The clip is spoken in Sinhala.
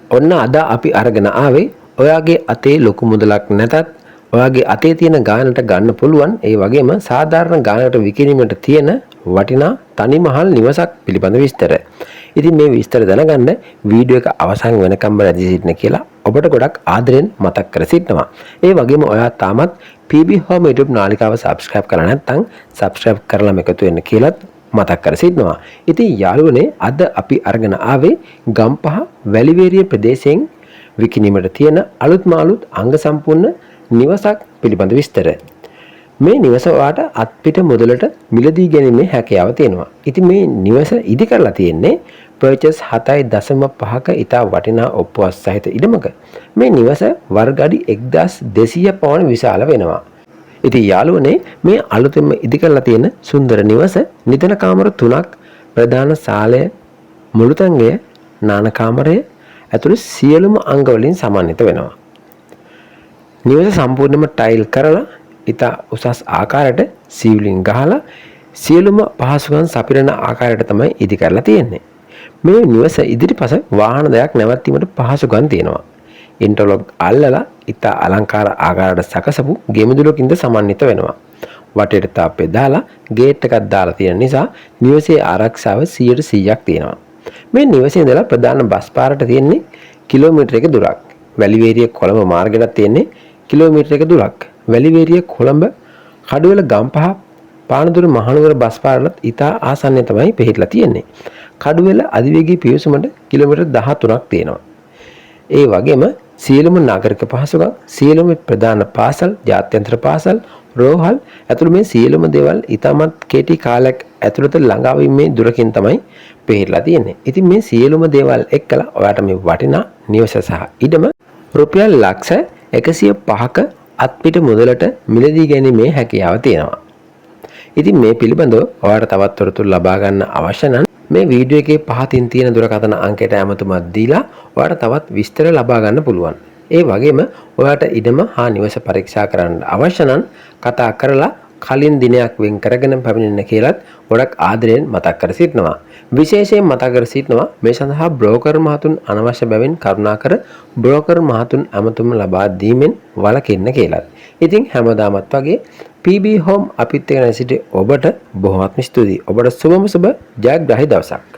ඔන්න අද අපි අරගෙන ආවේ ඔයාගේ අතේ ලොකු මුදලක් නැතත් ඔයාගේ අතේ තියෙන ගානට ගන්න පුළුවන් ඒ වගේම සාධාරණ ගානකට විකිණීමට තියෙන වටිනා තනිමහල් නිවසක් පිළිබඳ විස්තර. ඉතින් මේ විස්තර දැනගන්න වීඩියෝ එක අවසන් වෙනකම් බලලා සිටින්න කියලා ඔබට ගොඩක් ආදරෙන් මතක් කර සිටිනවා. ඒ වගේම ඔයා තාමත් PB Home YouTube නාලිකාව subscribe කරලා නැත්නම් subscribe කරලාම එකතු වෙන්න කියලාත් මතක් කර සිටිනවා. ඉතින් යාළුවනේ අද අපි අරගෙන ආවේ ගම්පහ වැලිවේරිය ප්‍රදේශයෙන් විකිණීමට තියෙන අලුත්ම අලුත් අංග සම්පූර්ණ නිවසක් පිළිබඳ විස්තර. මේ නිවස ඔයාට අත්පිට මුදලට මිලදී ගැනීමේ හැකියාව තියෙනවා. ඉතින් මේ නිවස ඉදි කරලා තියෙන්නේ පර්චේස් 7.5ක ඉතා වටිනා ඔප්පුවක් සහිත ඉඩමක. මේ නිවස වර්ග අඩි 1200 පවන විශාල වෙනවා. ඉතින් යාළුවනේ මේ අලුතෙන්ම ඉදි කරලා තියෙන සුන්දර නිවස නිදන කාමර 3ක්, ප්‍රධාන ශාලය, මුළුතැන්ගය, නාන කාමරය ඇතුළු සියලුම අංග වලින් සමන්විත වෙනවා. නිවස සම්පූර්ණයෙන්ම ටයිල් කරලා ඉතා උසස් ආකාරයට සීලිං ගහලා සියලුම පහසුකම් සපිරන ආකාරයට තමයි ඉදි කරලා තියෙන්නේ. මේ නිවස ඉදිරිපස වාහන දෙයක් නැවැත්වීමට පහසුකම් තියෙනවා. ඉන්ටර්ලොක් අල්ලලා ඉතා අලංකාර ආකාරයට සකසපු ගෙමිදුලකින්ද සමන්විත වෙනවා. වටේට තාප්පේ දාලා ගේට් එකක් දාලා තියෙන නිසා නිවසේ ආරක්ෂාව 100%ක් තියෙනවා. මේ නිවසේ ඉඳලා ප්‍රධාන බස් පාරට තියෙන්නේ කිලෝමීටරයක දුරක්. වැලිවේරිය කොළඹ මාර්ගයට තියෙන්නේ කිලෝමීටරයක දුරක්. වැලිවේරිය කොළඹ කඩුවෙල ගම්පහ පානදුර මහනුවර බස් පාරලත් ඉතා ආසන්නයේ තමයි පිහිටලා තියෙන්නේ. කඩුවෙල අධිවේගී පිවිසුමට කිලෝමීටර් 13ක් තියෙනවා. ඒ වගේම සියලුම නාගරික පහසුකම්, සියලුම ප්‍රධාන පාසල්, ජාත්‍යන්තර පාසල්, රෝහල් ඇතුළු මේ සියලුම දේවල් ඉතාමත් කෙටි කාලයක් ඇතුළත ළඟාවීමේ දුරකින් තමයි පිහිටලා තියෙන්නේ. ඉතින් මේ සියලුම දේවල් එක්කලා ඔයාට මේ වටිනා නිවස සහ ඉඩම රුපියල් ලක්ෂ 105ක අත්පිට මුදලට මිලදී ගැනීමේ හැකියාව තියෙනවා. ඉතින් මේ පිළිබඳව ඔයාට තවත් තොරතුරු ලබා ගන්න අවශ්‍ය නම් මේ වීඩියෝ එකේ පහතින් තියෙන දුරකථන අංකයට ඇමතුමක් දීලා ඔයාට තවත් විස්තර ලබා ගන්න පුළුවන්. ඒ වගේම ඔයාට ඉඩම හා නිවස පරීක්ෂා කරන්න අවශ්‍ය නම් කතා කරලා කලින් දිනයක් වෙන් කරගෙන පැමිණෙන්න කියලාත් ගොඩක් ආදරයෙන් මතක් කර සිටිනවා. විශේෂයෙන් මතක් කර සිටිනවා මේ සඳහා බ්‍රෝකර් මහතුන් අනවශ්‍ය බැවින් කරුණාකර බ්‍රෝකර් මහතුන් ඇමතුම් ලබා දීමෙන් වළකින්න කියලාත්. ඉතින් හැමදාමත් වගේ PB Home අපිත් එක්ක සිටි ඔබට බොහොමත්ම ස්තුතියි. ඔබට සුබම සුබ ජයග්‍රාහී දවසක්.